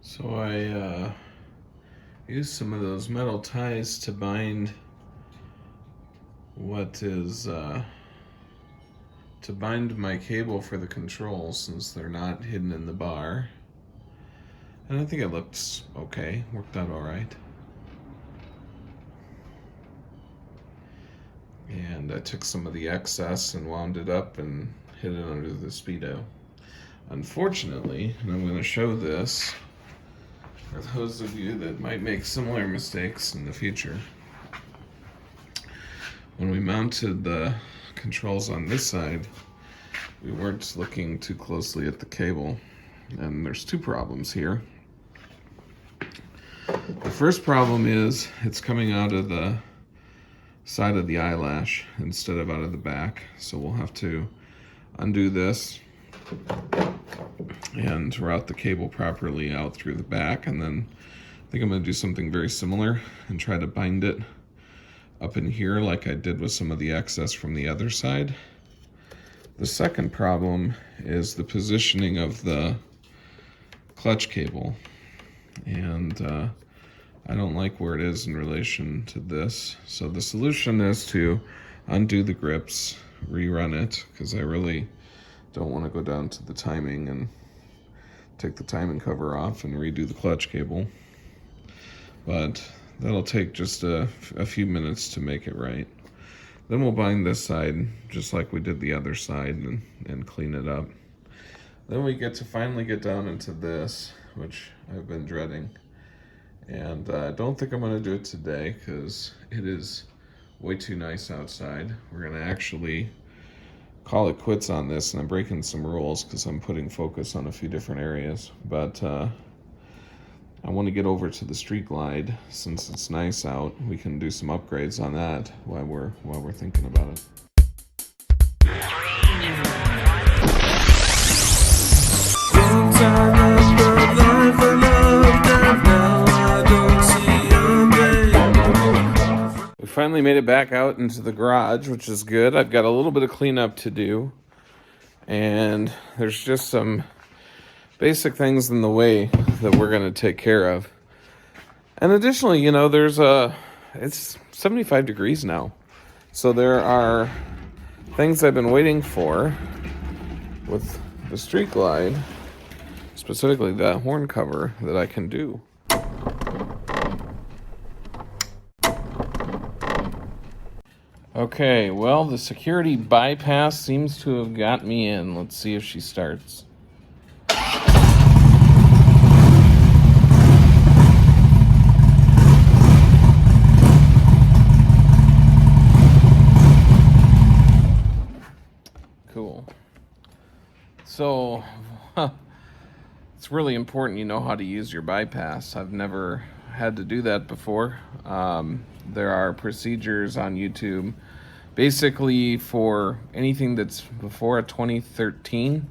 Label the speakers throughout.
Speaker 1: So I used some of those metal ties to bind to bind my cable for the controls, since they're not hidden in the bar. And I think it looked okay, worked out all right. And I took some of the excess and wound it up and hid it under the speedo. Unfortunately, and I'm going to show this for those of you that might make similar mistakes in the future, when we mounted the controls on this side, we weren't looking too closely at the cable, and there's two problems here. The first problem is it's coming out of the side of the eyelash instead of out of the back, so we'll have to undo this and route the cable properly out through the back, and then I think I'm going to do something very similar and try to bind it up in here like I did with some of the excess from the other side. The second problem is the positioning of the clutch cable, and I don't like where it is in relation to this. So the solution is to undo the grips, rerun it, because I really don't want to go down to the timing and take the timing cover off and redo the clutch cable. But that'll take just a few minutes to make it right. Then we'll bind this side just like we did the other side and clean it up. Then we get to finally get down into this, which I've been dreading. And I don't think I'm going to do it today because it is way too nice outside. We're going to actually call it quits on this, and I'm breaking some rules because I'm putting focus on a few different areas. But I want to get over to the Street Glide. Since it's nice out, we can do some upgrades on that while we're thinking about it. We finally made it back out into the garage, which is good. I've got a little bit of cleanup to do, and there's just some basic things in the way that we're going to take care of. And additionally, it's 75 degrees now, so there are things I've been waiting for with the Street Glide, specifically the horn cover, that I can do. Okay, well, the security bypass seems to have got me in. Let's see if she starts. Cool. So, it's really important you know how to use your bypass. I've never had to do that before. There are procedures on YouTube basically for anything that's before a 2013.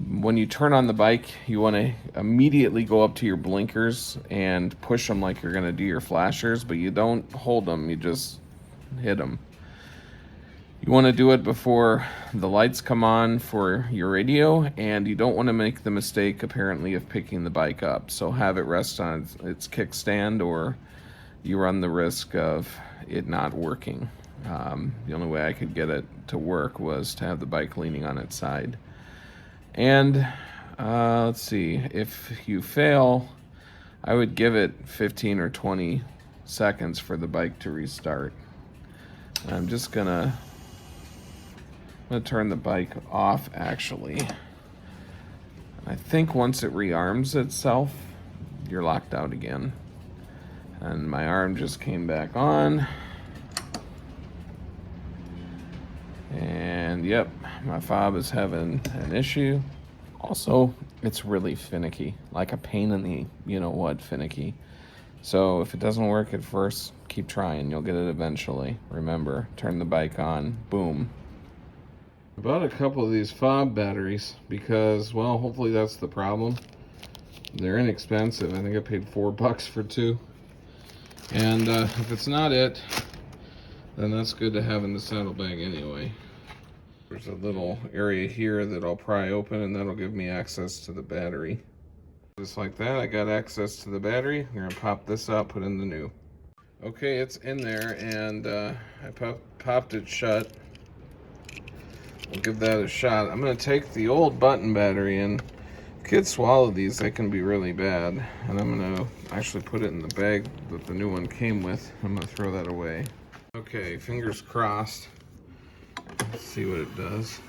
Speaker 1: When you turn on the bike, you want to immediately go up to your blinkers and push them like you're going to do your flashers, but you don't hold them, you just hit them. You want to do it before the lights come on for your radio, and you don't want to make the mistake, apparently, of picking the bike up. So have it rest on its kickstand, or you run the risk of it not working. The only way I could get it to work was to have the bike leaning on its side. And let's see, if you fail, I would give it 15 or 20 seconds for the bike to restart. I'm just gonna turn the bike off, actually. I think once it rearms itself, you're locked out again. And my arm just came back on. And yep, my fob is having an issue. Also, it's really finicky, like a pain in the you-know-what finicky. So if it doesn't work at first, keep trying. You'll get it eventually. Remember, turn the bike on. Boom. I bought a couple of these fob batteries because, well, hopefully that's the problem. They're inexpensive. I think I paid $4 for two. And if it's not it, then that's good to have in the saddlebag anyway. There's a little area here that I'll pry open, and that'll give me access to the battery. Just like that, I got access to the battery. I'm gonna pop this out, put in the new. Okay, it's in there, and I popped it shut. We'll give that a shot. I'm gonna take the old button battery, and if kids swallow these, they can be really bad. And I'm gonna actually put it in the bag that the new one came with. I'm gonna throw that away. Okay, fingers crossed. Let's see what it does.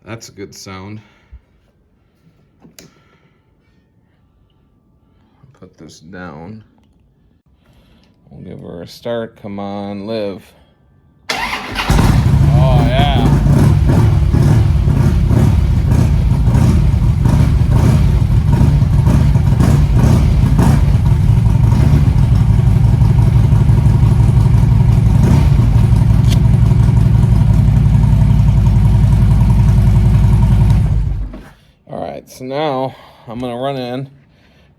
Speaker 1: That's a good sound. Put this down. We'll give her a start. Come on, live. Oh, yeah. All right, so now I'm gonna run in,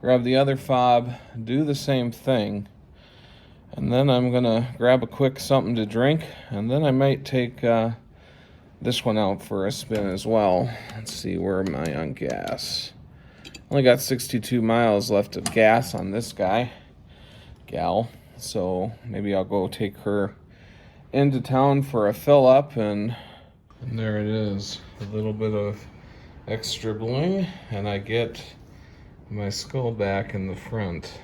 Speaker 1: grab the other fob, do the same thing, and then I'm gonna grab a quick something to drink, and then I might take this one out for a spin as well. Let's see, where am I on gas? Only got 62 miles left of gas on this gal, so maybe I'll go take her into town for a fill up, and there it is, a little bit of extra bling, and I get my skull back in the front.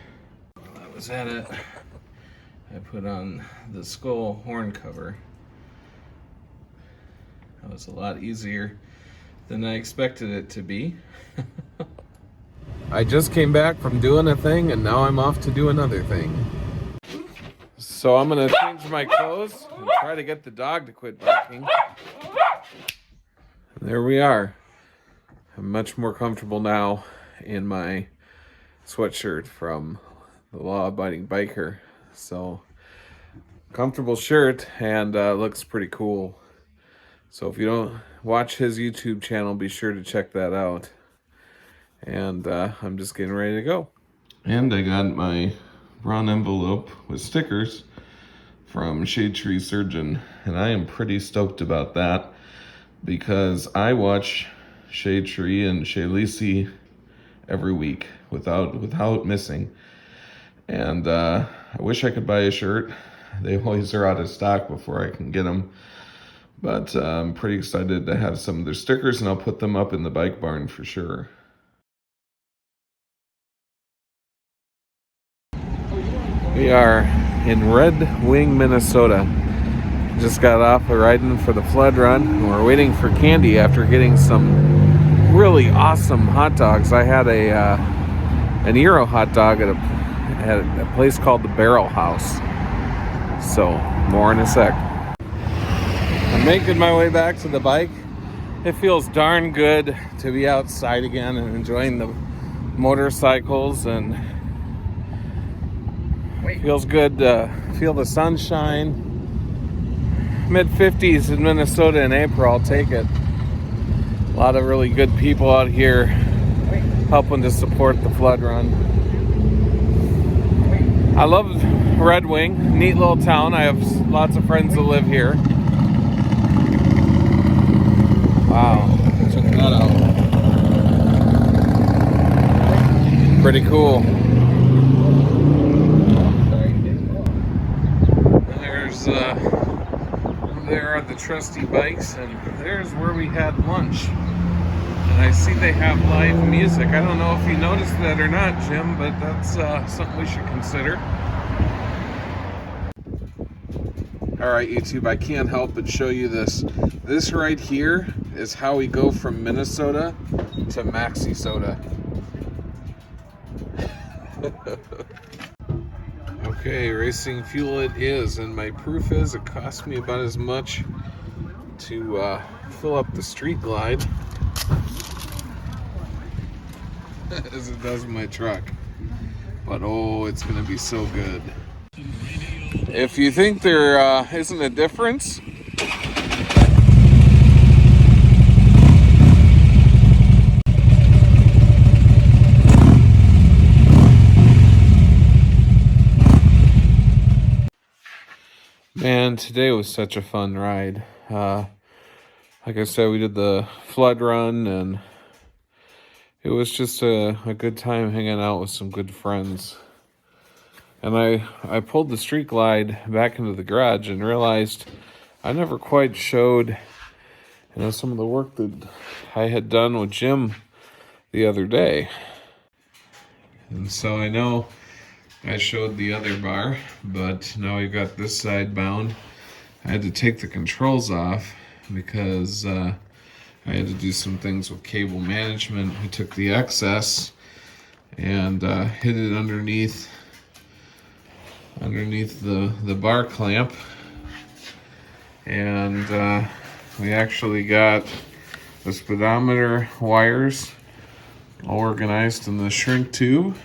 Speaker 1: That was at it. I put on the skull horn cover. That was a lot easier than I expected it to be. I just came back from doing a thing, and now I'm off to do another thing. So I'm gonna change my clothes and try to get the dog to quit barking. There we are. I'm much more comfortable now in my sweatshirt from the Law-Abiding Biker. So, comfortable shirt, and looks pretty cool. So if you don't watch his YouTube channel, be sure to check that out. And I'm just getting ready to go. And I got my brown envelope with stickers from Shade Tree Surgeon, and I am pretty stoked about that because I watch Shade Tree and Shay Lisi every week without missing. And I wish I could buy a shirt. They always are out of stock before I can get them. But I'm pretty excited to have some of their stickers, and I'll put them up in the bike barn for sure. We are in Red Wing, Minnesota. Just got off of riding for the flood run, and we're waiting for Candy after getting some really awesome hot dogs. I had an Euro hot dog at a place called the Barrel House. So, more in a sec. I'm making my way back to the bike. It feels darn good to be outside again and enjoying the motorcycles, and feels good to feel the sunshine. Mid-50s in Minnesota in April, I'll take it. A lot of really good people out here helping to support the flood run. I love Red Wing, neat little town. I have lots of friends that live here. Wow, check that out. Pretty cool. There's there are the trusty bikes, and there's where we had lunch. And I see they have live music. I don't know if you noticed that or not, Jim, but that's something we should consider. All right, YouTube, I can't help but show you this. This right here is how we go from Minnesota to Maxi Soda. Okay, racing fuel it is, and my proof is it cost me about as much to fill up the Street Glide as it does my truck. But oh, it's gonna be so good. If you think there isn't a difference, man, today was such a fun ride. Like I said, we did the flood run, and It was just a good time hanging out with some good friends. And I pulled the Street Glide back into the garage and realized I never quite showed, some of the work that I had done with Jim the other day. And so I know I showed the other bar, but now we've got this side bound. I had to take the controls off because I had to do some things with cable management. I took the excess and hid it underneath the bar clamp, and we actually got the speedometer wires all organized in the shrink tube,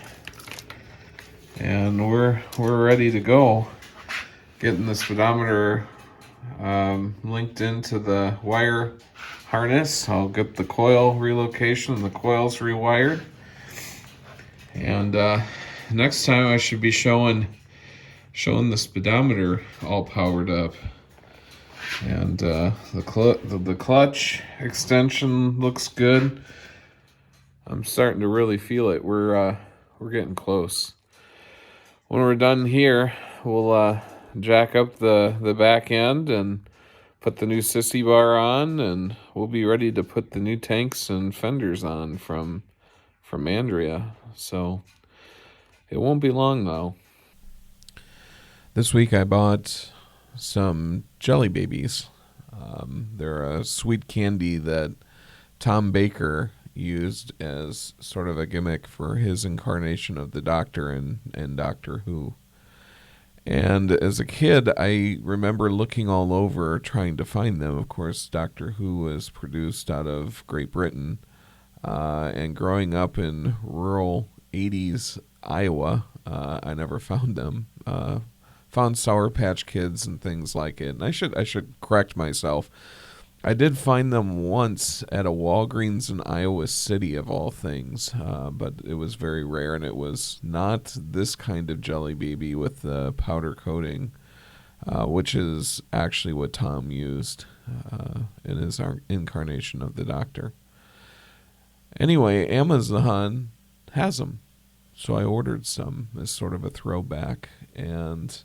Speaker 1: and we're ready to go. Getting the speedometer linked into the wire harness. I'll get the coil relocation and the coils rewired, and next time I should be showing the speedometer all powered up, and the clutch extension looks good. I'm starting to really feel it. We're getting close. When we're done here, we'll jack up the back end and put the new sissy bar on, and we'll be ready to put the new tanks and fenders on from Andrea. So it won't be long though. This week I bought some Jelly Babies. They're a sweet candy that Tom Baker used as sort of a gimmick for his incarnation of the Doctor and Doctor Who. And as a kid, I remember looking all over trying to find them. Of course, Doctor Who was produced out of Great Britain, and growing up in rural 80s Iowa, I never found them. Found Sour Patch Kids and things like it. And I should correct myself. I did find them once at a Walgreens in Iowa City, of all things, but it was very rare, and it was not this kind of Jelly Baby with the powder coating, which is actually what Tom used in his incarnation of the Doctor. Anyway, Amazon has them, so I ordered some as sort of a throwback, and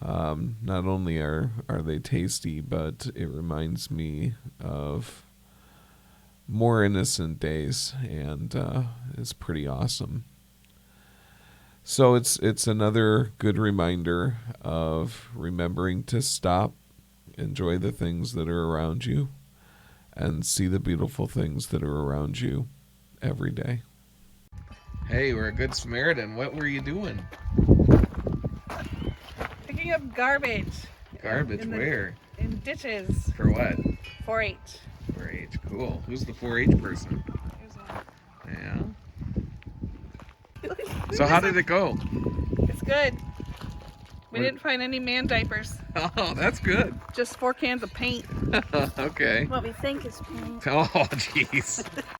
Speaker 1: not only are they tasty, but it reminds me of more innocent days, and it's pretty awesome. So it's another good reminder of remembering to stop, enjoy the things that are around you, and see the beautiful things that are around you every day. Hey, we're a good Samaritan. What were you doing?
Speaker 2: Picking up garbage.
Speaker 1: Garbage where?
Speaker 2: In ditches.
Speaker 1: For what?
Speaker 2: 4-H.
Speaker 1: 4-H, cool. Who's the 4-H person?
Speaker 2: Here's one.
Speaker 1: Yeah. So how did it go?
Speaker 2: It's good. We didn't find any man diapers.
Speaker 1: Oh, that's good.
Speaker 2: Just 4 cans of paint.
Speaker 1: Okay.
Speaker 2: What we think is paint.
Speaker 1: Oh, jeez.